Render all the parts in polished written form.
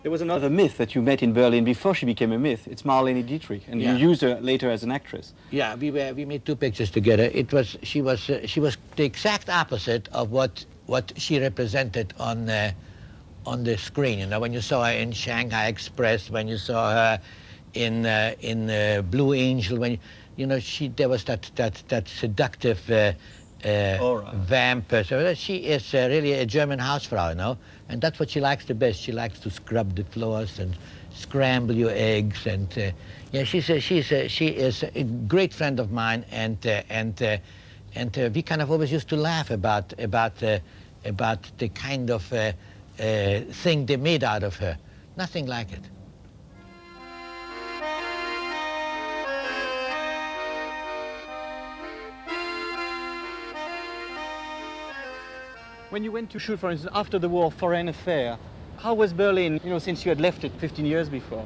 There was another myth that you met in Berlin before she became a myth. It's Marlene Dietrich, and you used her later as an actress. Yeah, we made 2 pictures together. She was the exact opposite of what she represented on the screen. You know, when you saw her in Shanghai Express, when you saw her in Blue Angel, when there was that seductive vamp. So she is really a German Hausfrau, you know, and that's what she likes the best. She likes to scrub the floors and scramble your eggs, and yeah, she is a great friend of mine, and we kind of always used to laugh about the kind of thing they made out of her. Nothing like it. When you went to shoot, for instance, after the war, Foreign Affair, how was Berlin, since you had left it 15 years before?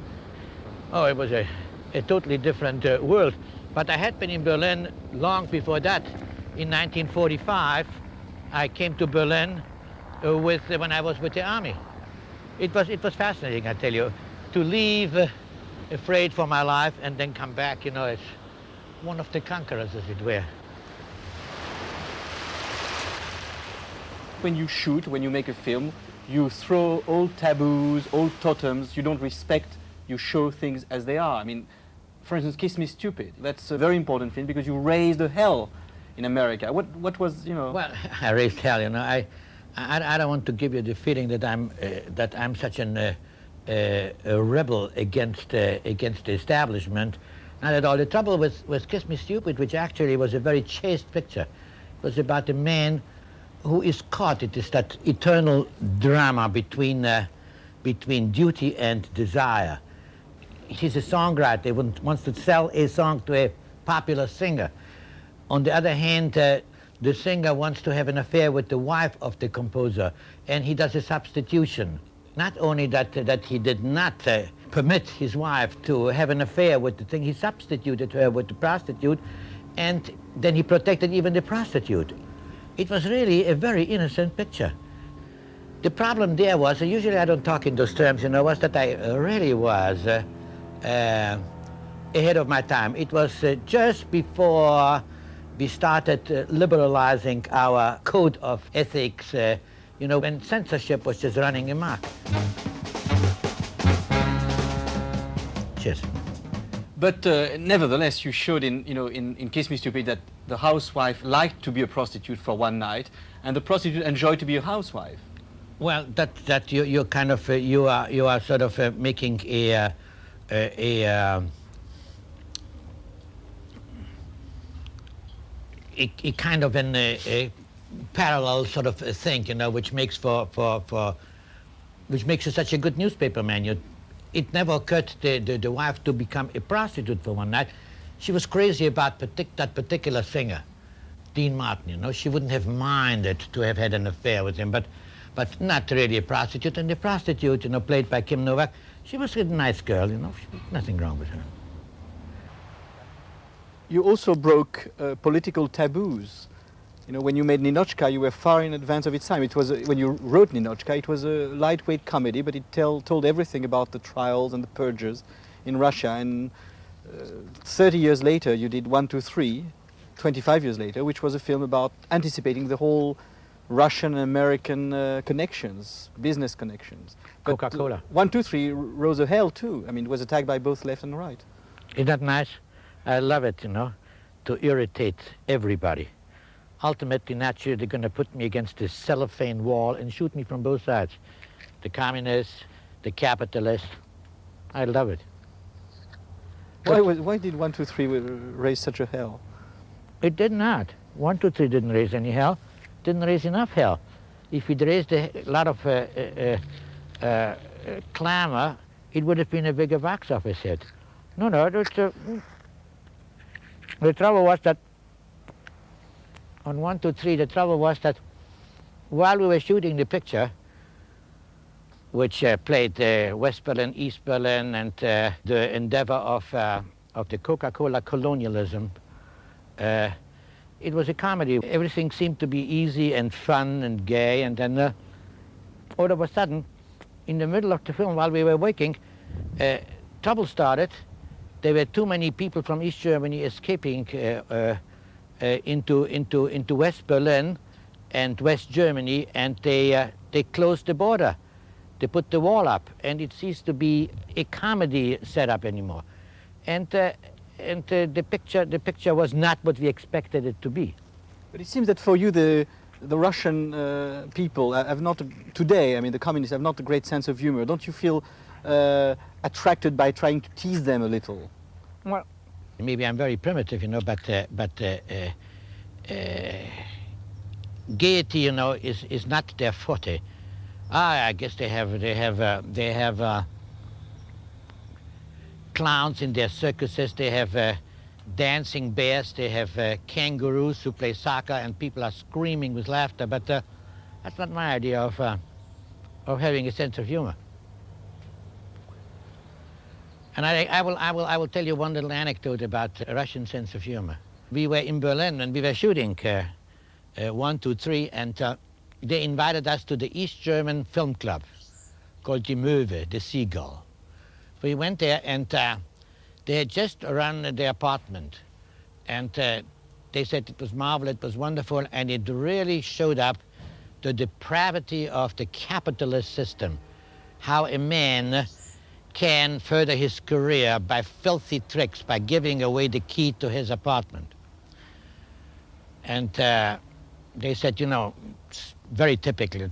Oh, it was a totally different world. But I had been in Berlin long before that. In 1945, I came to Berlin when I was with the army. It was fascinating, I tell you, to leave afraid for my life and then come back, as one of the conquerors, as it were. When you shoot, when you make a film, you throw old taboos, old totems, you don't respect, you show things as they are. I mean, for instance, Kiss Me Stupid, that's a very important film because you raised the hell in America. What was, Well, I raised hell, I don't want to give you the feeling that I'm such a rebel against the establishment. Not at all. The trouble with Kiss Me Stupid, which actually was a very chaste picture, was about a man who is caught. It is that eternal drama between duty and desire. He's a songwriter. He wants to sell a song to a popular singer. On the other hand, the singer wants to have an affair with the wife of the composer, and he does a substitution. Not only that he did not permit his wife to have an affair with the thing, he substituted her with the prostitute, and then he protected even the prostitute. It was really a very innocent picture. The problem there was, usually I don't talk in those terms, was that I really was ahead of my time. It was just before we started liberalizing our code of ethics, when censorship was just running amok. Cheers. But nevertheless, you showed in Kiss Me Stupid that the housewife liked to be a prostitute for one night, and the prostitute enjoyed to be a housewife. Well, that you're kind of you are sort of making a kind of a parallel sort of thing, which makes which makes you such a good newspaper man. It never occurred to the wife to become a prostitute for one night. She was crazy about that particular singer, Dean Martin. She wouldn't have minded to have had an affair with him, but not really a prostitute. And the prostitute, played by Kim Novak, she was a nice girl. Nothing wrong with her. You also broke political taboos. When you made Ninochka, you were far in advance of its time. It was when you wrote Ninochka, it was a lightweight comedy, but it told everything about the trials and the purges in Russia. And 30 years later, you did 1, 2, 3, 25 years later, which was a film about anticipating the whole Russian and American connections, business connections. Coca-Cola. 1, 2, 3 rose a hell too. I mean, it was attacked by both left and right. Isn't that nice? I love it, to irritate everybody. Ultimately, naturally, they're going to put me against this cellophane wall and shoot me from both sides. The communists, the capitalists. I love it. Why did 1, 2, 3 raise such a hell? It did not. 1, 2, 3 didn't raise any hell. Didn't raise enough hell. If it raised a lot of clamor, it would have been a bigger box office hit. No, the trouble was that on 1, 2, 3, the trouble was that while we were shooting the picture, which played West Berlin, East Berlin, and the endeavor of the Coca-Cola colonialism, it was a comedy. Everything seemed to be easy and fun and gay, and then all of a sudden, in the middle of the film, while we were working, trouble started. There were too many people from East Germany escaping into West Berlin and West Germany, and they closed the border. They put the wall up, and it ceased to be a comedy setup anymore. And the picture was not what we expected it to be. But it seems that for you, the Russian people have not, today, I mean, the communists have not a great sense of humor. Don't you feel attracted by trying to tease them a little? Well, maybe I'm very primitive, you know, but gaiety, you know, is not their forte. I guess they have clowns in their circuses. They have dancing bears. They have kangaroos who play soccer, and people are screaming with laughter. But that's not my idea of having a sense of humor. And I will tell you one little anecdote about a Russian sense of humor. We were in Berlin and we were shooting 1, 2, 3, and they invited us to the East German film club called Die Möwe, the Seagull. We went there, and they had just run their apartment, and they said it was marvelous, it was wonderful, and it really showed up the depravity of the capitalist system, how a man can further his career by filthy tricks, by giving away the key to his apartment. And they said, you know, very typical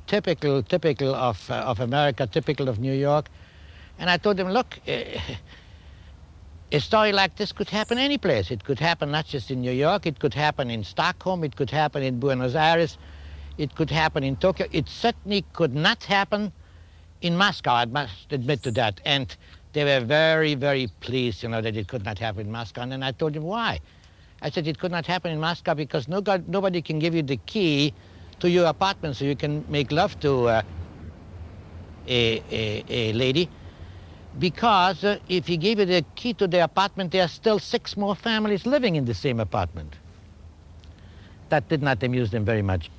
of America, typical of New York. And I told them, look, a story like this could happen any place. It could happen not just in New York, it could happen in Stockholm, it could happen in Buenos Aires, it could happen in Tokyo. It certainly could not happen in Moscow, I must admit to that. And they were very, very pleased, you know, that it could not happen in Moscow. And then I told them why. I said it could not happen in Moscow because nobody can give you the key to your apartment so you can make love to a lady. Because if he gave you the key to the apartment, there are still 6 more families living in the same apartment. That did not amuse them very much.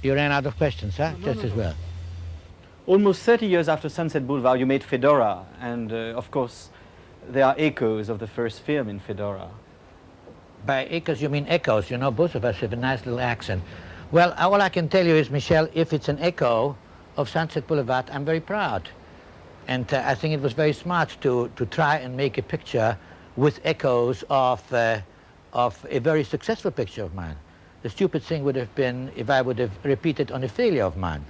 You ran out of questions, huh? No, Just as well. Almost 30 years after Sunset Boulevard, you made Fedora, and of course, there are echoes of the first film in Fedora. By echoes, you mean echoes. You know, both of us have a nice little accent. Well, all I can tell you is, Michel, if it's an echo of Sunset Boulevard, I'm very proud. And I think it was very smart to try and make a picture with echoes of a very successful picture of mine. The stupid thing would have been if I would have repeated on a failure of mine.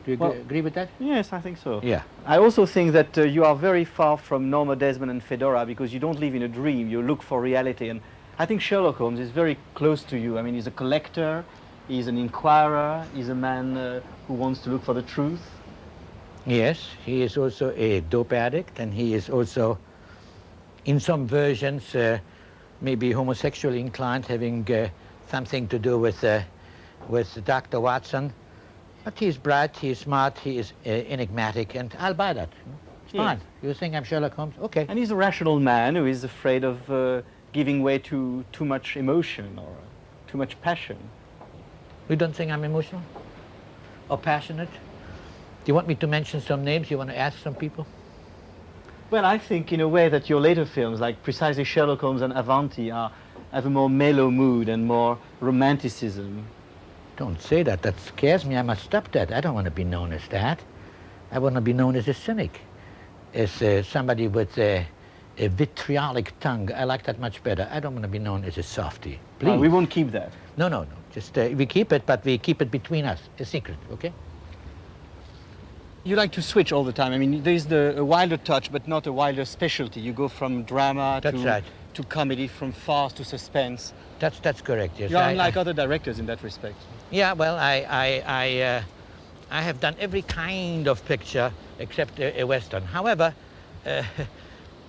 Do you agree with that? Yes, I think so. Yeah. I also think that you are very far from Norma Desmond and Fedora because you don't live in a dream, you look for reality. And I think Sherlock Holmes is very close to you. I mean, he's a collector, he's an inquirer, he's a man who wants to look for the truth. Yes, he is also a dope addict, and he is also, in some versions, maybe homosexually inclined, having something to do with Dr. Watson. But he's bright, he's smart, he is enigmatic, and I'll buy that. It's fine. You think I'm Sherlock Holmes? Okay. And he's a rational man who is afraid of giving way to too much emotion or too much passion. You don't think I'm emotional or passionate? Do you want me to mention some names? You want to ask some people? Well, I think in a way that your later films, like precisely Sherlock Holmes and Avanti, have a more mellow mood and more romanticism. Don't say that. That scares me. I must stop that. I don't want to be known as that. I want to be known as a cynic, as somebody with a vitriolic tongue. I like that much better. I don't want to be known as a softie. Please. We won't keep that. No. Just we keep it, but we keep it between us, a secret, okay? You like to switch all the time. I mean, there is a Wilder touch, but not a Wilder specialty. You go from drama to comedy, from farce to suspense. That's correct, yes. You're unlike other directors in that respect. Yeah, well, I have done every kind of picture except a Western. However,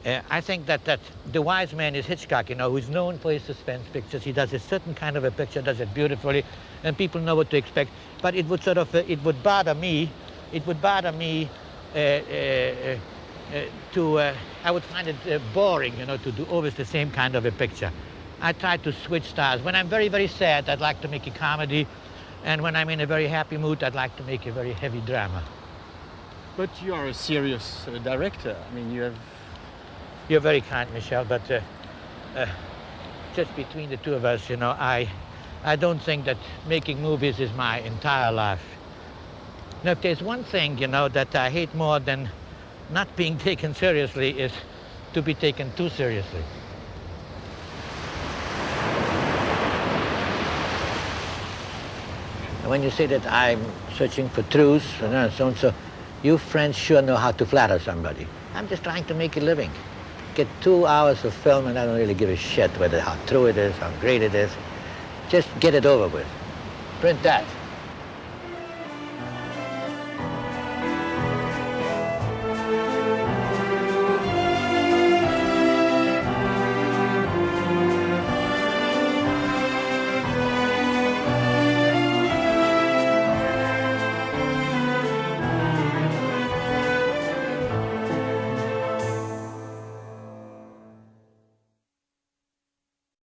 I think that the wise man is Hitchcock, you know, who's known for his suspense pictures. He does a certain kind of a picture, does it beautifully, and people know what to expect. But it would sort of, it would bother me I would find it boring, you know, to do always the same kind of a picture. I try to switch styles. When I'm very, very sad, I'd like to make a comedy. And when I'm in a very happy mood, I'd like to make a very heavy drama. But you are a serious director. I mean, you have... You're very kind, Michel, but just between the two of us, you know, I don't think that making movies is my entire life. Now, if there's one thing, you know, that I hate more than not being taken seriously is to be taken too seriously. And when you say that I'm searching for truths, and so on, so you French sure know how to flatter somebody. I'm just trying to make a living. Get 2 hours of film and I don't really give a shit whether how true it is, how great it is. Just get it over with. Print that.